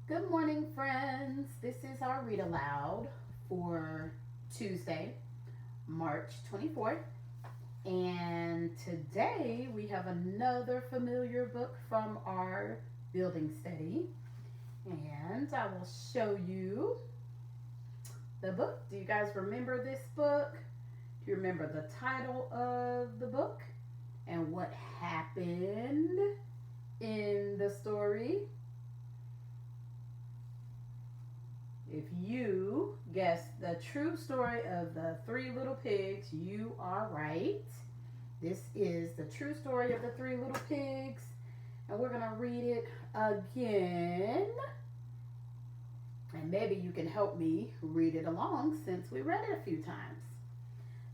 Good morning, friends. This is our read aloud for Tuesday, March 24th. And today we have another familiar book from our building study. And I will show you the book. Do you guys remember this book? Do you remember the title of the book and what happened in the story? If you guessed the true story of the Three Little Pigs, you are right. This is the true story of the Three Little Pigs, and we're going to read it again. And maybe you can help me read it along since we read it a few times.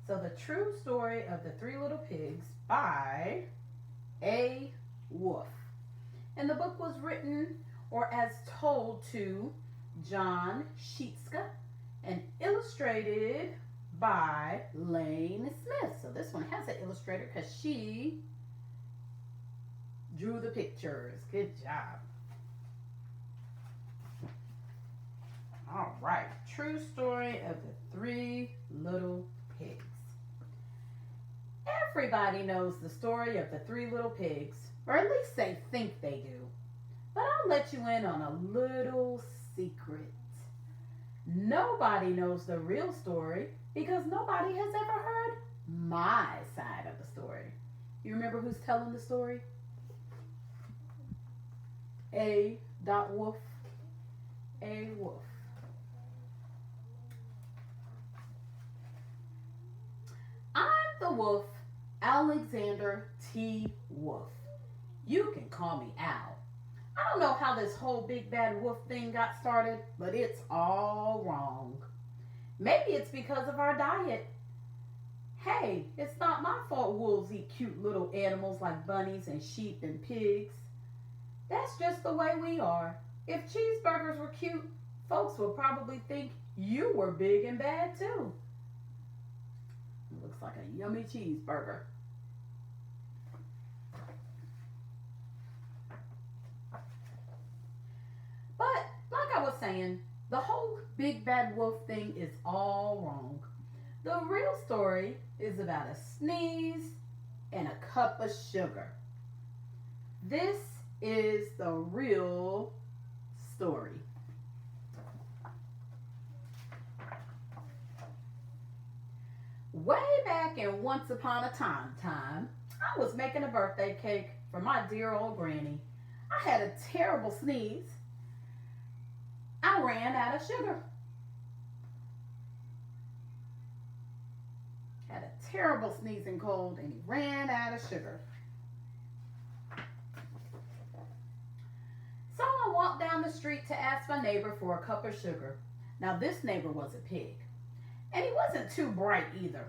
So, the true story of the Three Little Pigs by A. Wolf. And the book was written or as told to John Sheetska and illustrated by Lane Smith. So this one has an illustrator because she drew the pictures. Good job. All right, true story of the Three Little Pigs. Everybody knows the story of the Three Little Pigs, or at least they think they do. But I'll let you in on a little secret. Nobody knows the real story because nobody has ever heard my side of the story. You remember who's telling the story? A. Wolf. A. Wolf. I'm the wolf, Alexander T. Wolf. You can call me Al. I don't know how this whole big bad wolf thing got started, but it's all wrong. Maybe it's because of our diet. Hey, it's not my fault wolves eat cute little animals like bunnies and sheep and pigs. That's just the way we are. If cheeseburgers were cute, folks would probably think you were big and bad too. Looks like a yummy cheeseburger. But like I was saying, the whole big bad wolf thing is all wrong. The real story is about a sneeze and a cup of sugar. This is the real story. Way back in Once Upon a Time, I was making a birthday cake for my dear old granny. I had a terrible sneeze. I ran out of sugar. Had a terrible sneezing cold and he ran out of sugar. So I walked down the street to ask my neighbor for a cup of sugar. Now this neighbor was a pig. And he wasn't too bright either.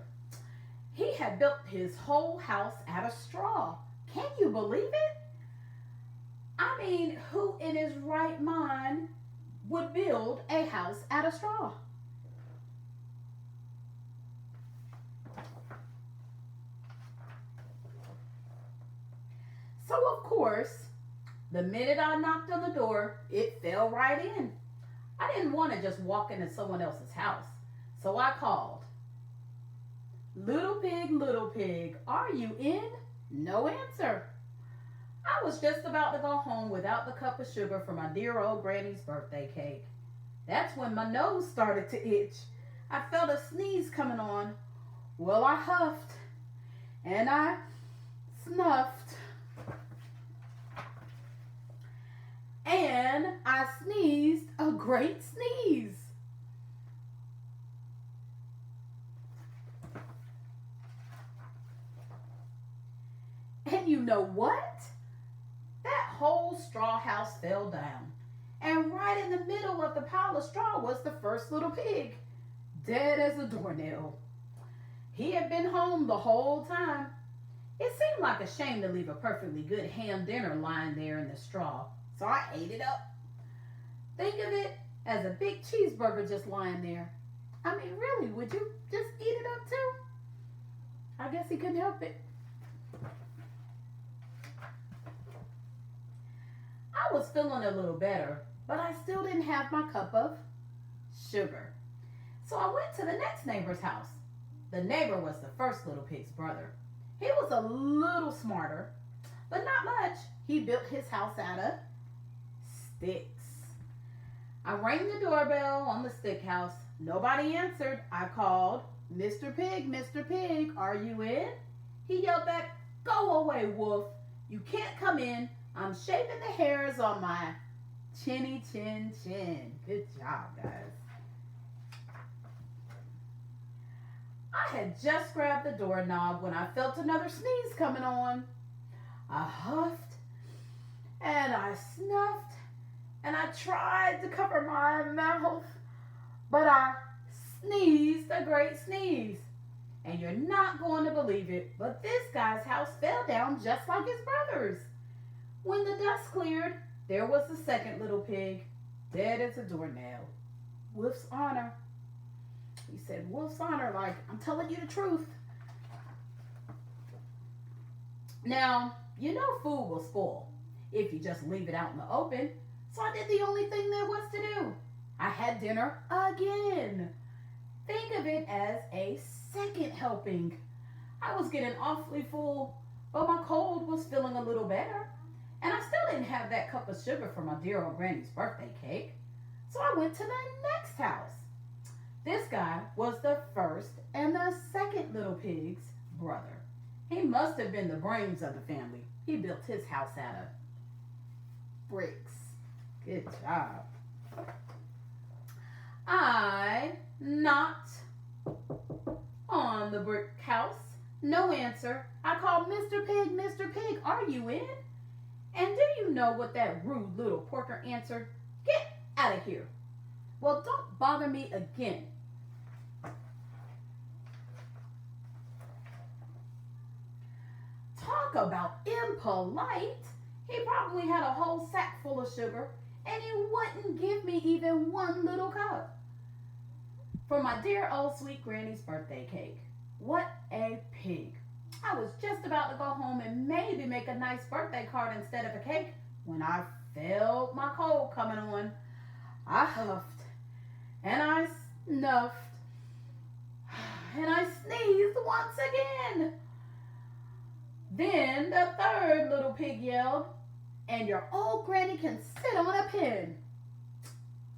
He had built his whole house out of straw. Can you believe it? I mean, who in his right mind would build a house out of straw? So of course, the minute I knocked on the door, it fell right in. I didn't want to just walk into someone else's house. So I called. Little pig, are you in? No answer. I was just about to go home without the cup of sugar for my dear old granny's birthday cake. That's when my nose started to itch. I felt a sneeze coming on. Well, I huffed and I snuffed. And I sneezed a great sneeze. And you know what? That whole straw house fell down. And right in the middle of the pile of straw was the first little pig, dead as a doornail. He had been home the whole time. It seemed like a shame to leave a perfectly good ham dinner lying there in the straw, so I ate it up. Think of it as a big cheeseburger just lying there. I mean, really, would you just eat it up too? I guess he couldn't help it. I was feeling a little better, but I still didn't have my cup of sugar. So I went to the next neighbor's house. The neighbor was the first little pig's brother. He was a little smarter, but not much. He built his house out of sticks. I rang the doorbell on the stick house. Nobody answered. I called, Mr. Pig, Mr. Pig, are you in? He yelled back, go away, wolf. You can't come in. I'm shaving the hairs on my chinny chin chin. Good job, guys. I had just grabbed the doorknob when I felt another sneeze coming on. I huffed and I snuffed and I tried to cover my mouth, but I sneezed a great sneeze. And you're not going to believe it, but this guy's house fell down just like his brother's. When the dust cleared, there was the second little pig, dead as a doornail. Wolf's honor. He said, Wolf's honor, like, I'm telling you the truth. Now, you know food will spoil if you just leave it out in the open. So I did the only thing there was to do. I had dinner again. Think of it as a second helping. I was getting awfully full, but my cold was feeling a little better. And I still didn't have that cup of sugar for my dear old granny's birthday cake. So I went to the next house. This guy was the first and the second little pig's brother. He must have been the brains of the family. He built his house out of bricks. Good job. I knocked on the brick house. No answer. I called, Mr. Pig, are you in? And do you know what that rude little porker answered? Get out of here. Well, don't bother me again. Talk about impolite. He probably had a whole sack full of sugar, and he wouldn't give me even one little cup for my dear old sweet granny's birthday cake. What a pig. I was just about to go home and maybe make a nice birthday card instead of a cake when I felt my cold coming on. I huffed and I snuffed and I sneezed once again. Then the third little pig yelled, and your old granny can sit on a pin.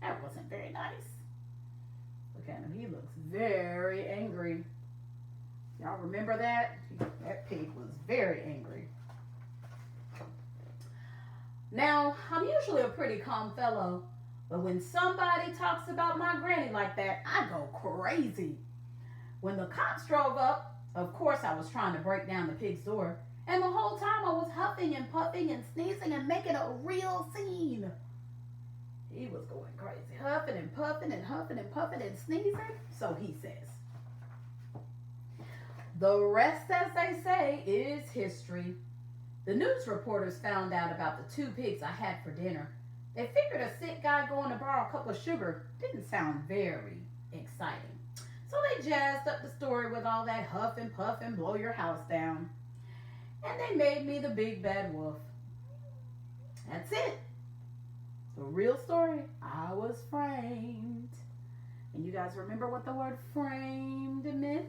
That wasn't very nice. Look at him, he looks very angry. Y'all remember that? That pig was very angry. Now, I'm usually a pretty calm fellow, but when somebody talks about my granny like that, I go crazy. When the cops drove up, of course I was trying to break down the pig's door, and the whole time I was huffing and puffing and sneezing and making a real scene. He was going crazy, huffing and puffing and huffing and puffing and sneezing, so he says. The rest, as they say, is history. The news reporters found out about the two pigs I had for dinner. They figured a sick guy going to borrow a cup of sugar didn't sound very exciting. So they jazzed up the story with all that huff and puff and blow your house down. And they made me the big bad wolf. That's it. The real story, I was framed. And you guys remember what the word framed meant?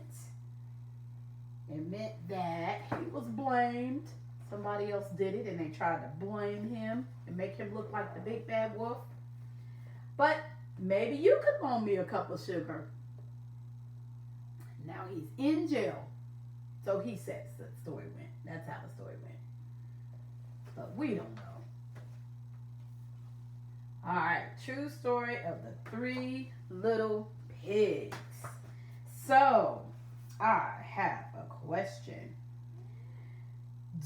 It meant that he was blamed. Somebody else did it and they tried to blame him and make him look like the big bad wolf. But maybe you could loan me a cup of sugar. Now he's in jail. So he says the story went. That's how the story went. But we don't know. All right, true story of the three little pigs. So, I have a question.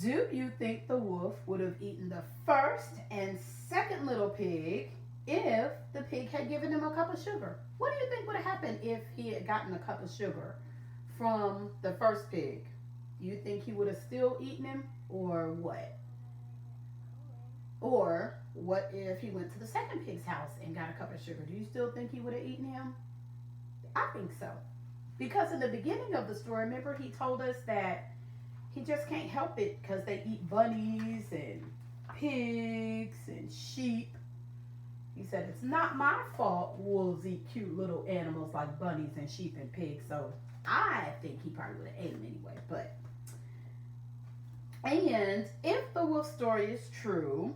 Do you think the wolf would have eaten the first and second little pig if the pig had given him a cup of sugar? What do you think would have happened if he had gotten a cup of sugar from the first pig? Do you think he would have still eaten him, or what? Or what if he went to the second pig's house and got a cup of sugar? Do you still think he would have eaten him? I think so. Because in the beginning of the story, remember he told us that he just can't help it because they eat bunnies and pigs and sheep. He said, it's not my fault wolves eat cute little animals like bunnies and sheep and pigs. So I think he probably would have ate them anyway. But, and if the wolf story is true,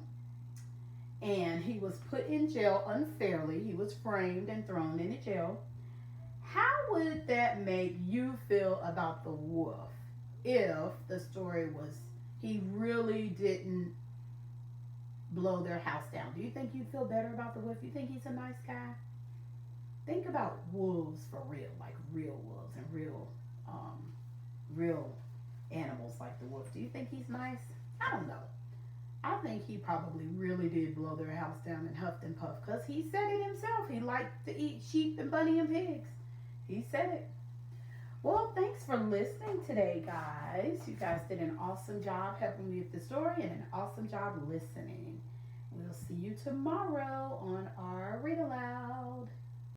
and he was put in jail unfairly, he was framed and thrown into jail, how would that make you feel about the wolf if the story was he really didn't blow their house down? Do you think you'd feel better about the wolf? You think he's a nice guy? Think about wolves for real, like real wolves and real animals like the wolf. Do you think he's nice? I don't know. I think he probably really did blow their house down and huffed and puffed, because he said it himself. He liked to eat sheep and bunny and pigs. He said it. Well, thanks for listening today, guys. You guys did an awesome job helping me with the story and an awesome job listening. We'll see you tomorrow